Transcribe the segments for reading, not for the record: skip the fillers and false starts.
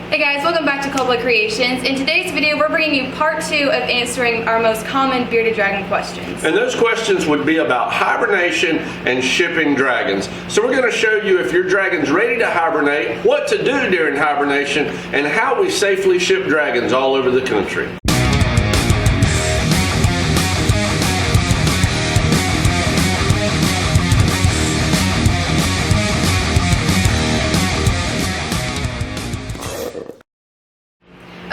Hey guys, welcome back to Philbilly Creations. In today's video, we're bringing you part 2 of answering our most common bearded dragon questions. And those questions would be about hibernation and shipping dragons. So we're going to show you if your dragon's ready to hibernate, what to do during hibernation, and how we safely ship dragons all over the country.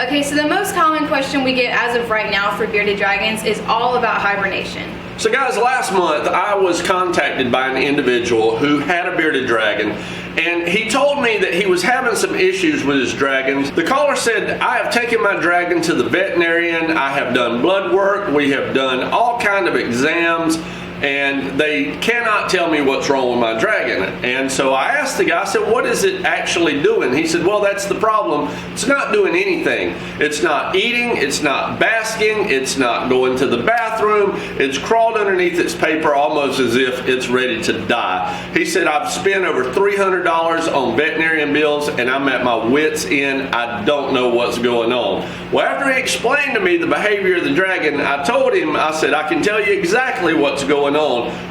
Okay, so the most common question we get as of right now for bearded dragons is all about hibernation. So guys, last month I was contacted by an individual who had a bearded dragon, and he told me that he was having some issues with his dragons. The caller said, I have taken my dragon to the veterinarian, I have done blood work, we have done all kind of exams, and they cannot tell me what's wrong with my dragon. And so I asked the guy, I said, what is it actually doing? He said, well, that's the problem. It's not doing anything. It's not eating, it's not basking, it's not going to the bathroom. It's crawled underneath its paper almost as if it's ready to die. He said, I've spent over $300 on veterinarian bills and I'm at my wit's end. I don't know what's going on. Well, after he explained to me the behavior of the dragon, I told him, I said, I can tell you exactly what's going on.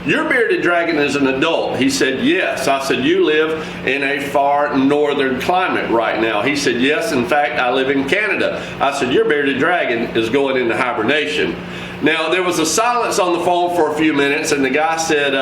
Your bearded dragon is an adult. He said, yes. I said, you live in a far northern climate right now. He said, yes, in fact, I live in Canada. I said, your bearded dragon is going into hibernation. Now, there was a silence on the phone for a few minutes, and the guy said,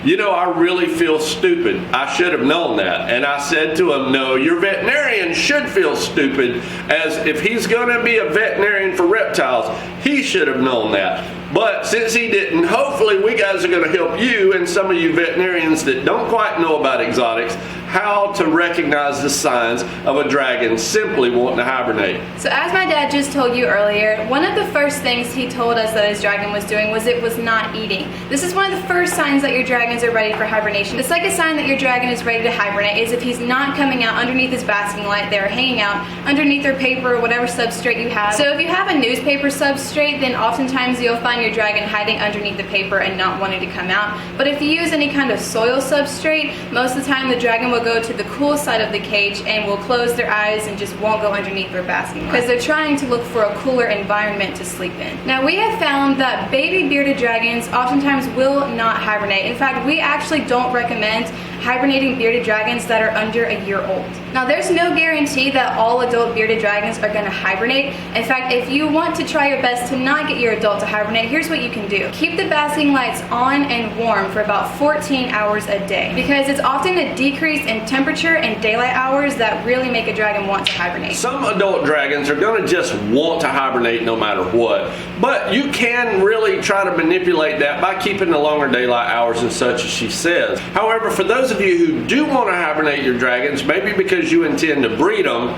you know, I really feel stupid. I should have known that. And I said to him, no, your veterinarian should feel stupid, as if he's going to be a veterinarian for reptiles, he should have known that. But since he didn't, hopefully we guys are going to help you and some of you veterinarians that don't quite know about exotics how to recognize the signs of a dragon simply wanting to hibernate. So as my dad just told you earlier, one of the first things he told us that his dragon was doing was it was not eating. This is one of the first signs that your dragons are ready for hibernation. The second sign that your dragon is ready to hibernate is if he's not coming out underneath his basking light, they're hanging out underneath their paper or whatever substrate you have. So if you have a newspaper substrate, then oftentimes you'll find your dragon hiding underneath the paper and not wanting to come out. But if you use any kind of soil substrate, most of the time the dragon will go to the cool side of the cage and will close their eyes and just won't go underneath their basking light because they're trying to look for a cooler environment to sleep in. Now we have found that baby bearded dragons oftentimes will not hibernate. In fact, we actually don't recommend hibernating bearded dragons that are under a year old. Now there's no guarantee that all adult bearded dragons are going to hibernate. In fact, if you want to try your best to not get your adult to hibernate, here's what you can do. Keep the basking lights on and warm for about 14 hours a day, because it's often a decrease in temperature and daylight hours that really make a dragon want to hibernate. Some adult dragons are going to just want to hibernate no matter what, but you can really try to manipulate that by keeping the longer daylight hours and such, as she says. However, for those of you who do want to hibernate your dragons, maybe because you intend to breed them,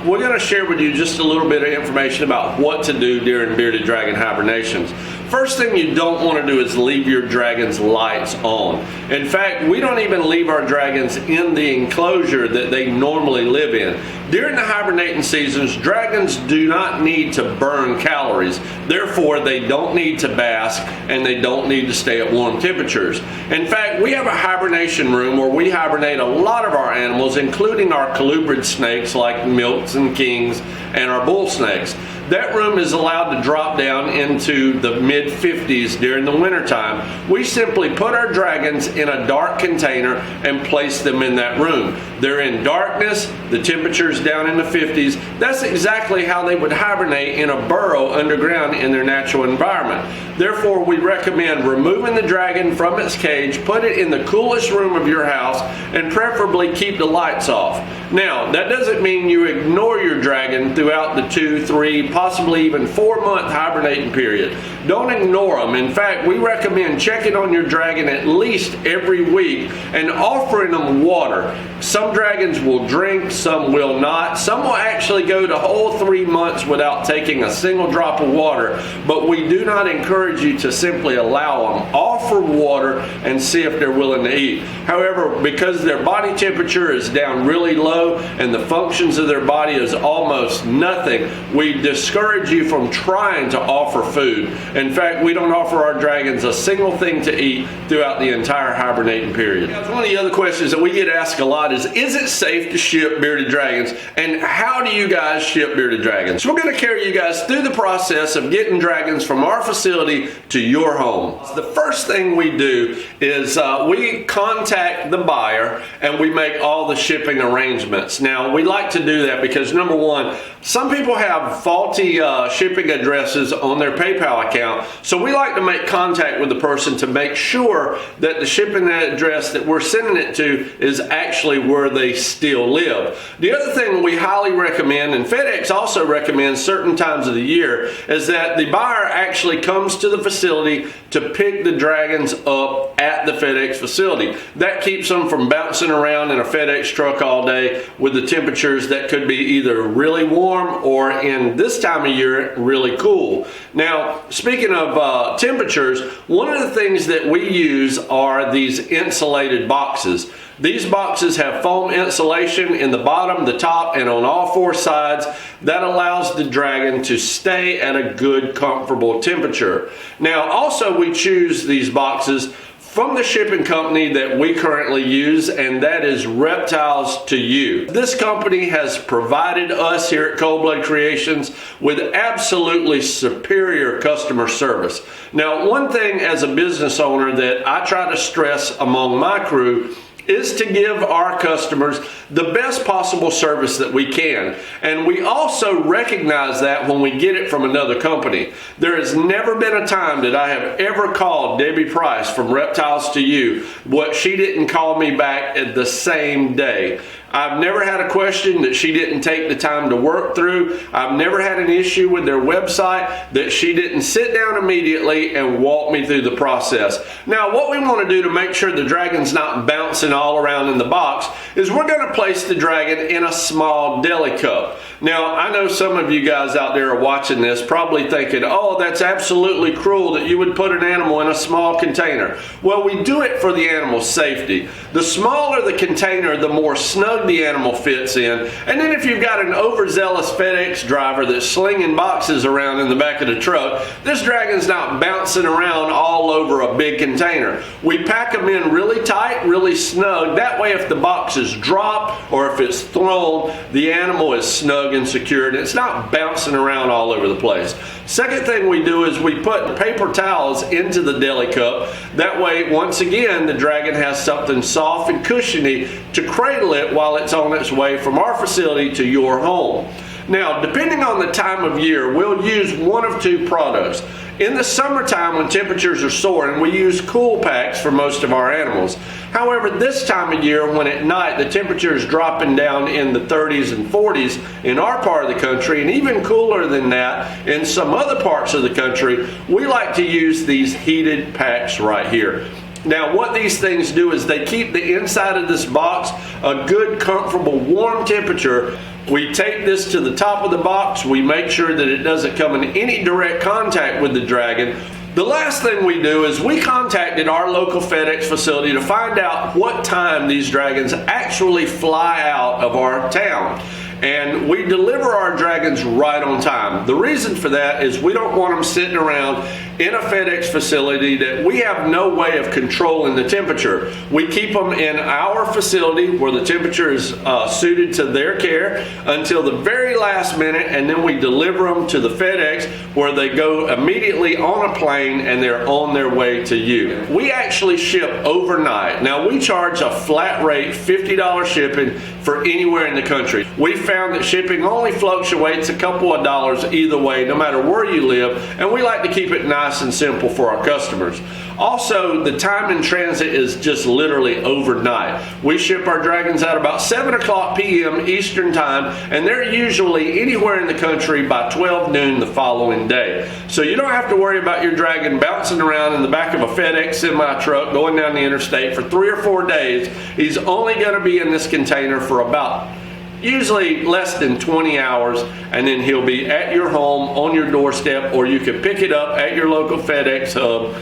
we're going to share with you just a little bit of information about what to do during bearded dragon hibernations. First thing you don't want to do is leave your dragon's lights on. In fact, we don't even leave our dragons in the enclosure that they normally live in. During the hibernating seasons, dragons do not need to burn calories. Therefore, they don't need to bask and they don't need to stay at warm temperatures. In fact, we have a hibernation room where we hibernate a lot of our animals, including our colubrid snakes like milks and kings and our bull snakes. That room is allowed to drop down into the mid-50s during the wintertime. We simply put our dragons in a dark container and place them in that room. They're in darkness, the temperature's down in the 50s. That's exactly how they would hibernate in a burrow underground in their natural environment. Therefore, we recommend removing the dragon from its cage, put it in the coolest room of your house, and preferably keep the lights off. Now, that doesn't mean you ignore your dragon throughout the 2, 3, possibly even 4-month hibernating period. Don't ignore them. In fact, we recommend checking on your dragon at least every week and offering them water. Some dragons will drink, some will not. Some will actually go the whole 3 months without taking a single drop of water, but we do not encourage you to simply allow them. Offer water and see if they're willing to eat. However, because their body temperature is down really low and the functions of their body is almost nothing, we discourage you from trying to offer food. In In fact, we don't offer our dragons a single thing to eat throughout the entire hibernating period. One of the other questions that we get asked a lot is it safe to ship bearded dragons, and how do you guys ship bearded dragons? So we're going to carry you guys through the process of getting dragons from our facility to your home. The first thing we do is we contact the buyer and we make all the shipping arrangements. Now, we like to do that because, number one, some people have faulty shipping addresses on their PayPal account, so we like to make contact with the person to make sure that the shipping address that we're sending it to is actually where they still live. The other thing we highly recommend, and FedEx also recommends certain times of the year, is that the buyer actually comes to the facility to pick the dragons up at the FedEx facility. That keeps them from bouncing around in a FedEx truck all day with the temperatures that could be either really warm or, in this time of year, really cool. Now, speaking of temperatures, one of the things that we use are these insulated boxes. These boxes have foam insulation in the bottom, the top, and on all four sides. That allows the dragon to stay at a good, comfortable temperature. Now, also we choose these boxes from the shipping company that we currently use, and that is Reptiles to You. This company has provided us here at Cold Blood Creations with absolutely superior customer service. Now, one thing as a business owner that I try to stress among my crew is to give our customers the best possible service that we can. And we also recognize that when we get it from another company. There has never been a time that I have ever called Debbie Price from Reptiles to You what she didn't call me back at the same day. I've never had a question that she didn't take the time to work through. I've never had an issue with their website that she didn't sit down immediately and walk me through the process. Now, what we want to do to make sure the dragon's not bouncing all around in the box is we're going to place the dragon in a small deli cup. Now, I know some of you guys out there are watching this probably thinking, oh, that's absolutely cruel that you would put an animal in a small container. Well, we do it for the animal's safety. The smaller the container, the more snug the animal fits in. And then if you've got an overzealous FedEx driver that's slinging boxes around in the back of the truck, this dragon's not bouncing around all over a big container. We pack them in really tight, really snug. That way, if the boxes drop or if it's thrown, the animal is snug and secured. It's not bouncing around all over the place. Second thing we do is we put paper towels into the deli cup. That way, once again, the dragon has something soft and cushiony to cradle it while it's on its way from our facility to your home. Now, depending on the time of year, we'll use one of two products. In the summertime, when temperatures are soaring, we use cool packs for most of our animals. However, this time of year, when at night the temperature is dropping down in the 30s and 40s in our part of the country, and even cooler than that in some other parts of the country, we like to use these heated packs right here. Now, what these things do is they keep the inside of this box a good, comfortable, warm temperature. We take this to the top of the box. We make sure that it doesn't come in any direct contact with the dragon. The last thing we do is we contacted our local FedEx facility to find out what time these dragons actually fly out of our town. And we deliver our dragons right on time. The reason for that is we don't want them sitting around in a FedEx facility that we have no way of controlling the temperature. We keep them in our facility where the temperature is suited to their care until the very last minute, and then we deliver them to the FedEx where they go immediately on a plane and they're on their way to you. We actually ship overnight. Now, we charge a flat rate $50 shipping for anywhere in the country. We found that shipping only fluctuates a couple of dollars either way, no matter where you live, and we like to keep it nice and simple for our customers. Also, the time in transit is just literally overnight. We ship our dragons out about 7 o'clock p.m. Eastern Time, and they're usually anywhere in the country by 12 noon the following day. So you don't have to worry about your dragon bouncing around in the back of a FedEx semi-truck going down the interstate for 3 or 4 days. He's only going to be in this container for about usually less than 20 hours, and then he'll be at your home on your doorstep, or you can pick it up at your local FedEx hub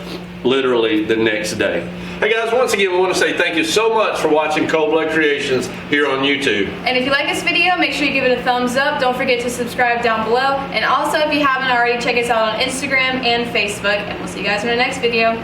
literally the next day. Hey guys, once again, we want to say thank you so much for watching Cold Blood Creations here on YouTube. And if you like this video, make sure you give it a thumbs up. Don't forget to subscribe down below. And also, if you haven't already, check us out on Instagram and Facebook. And we'll see you guys in the next video.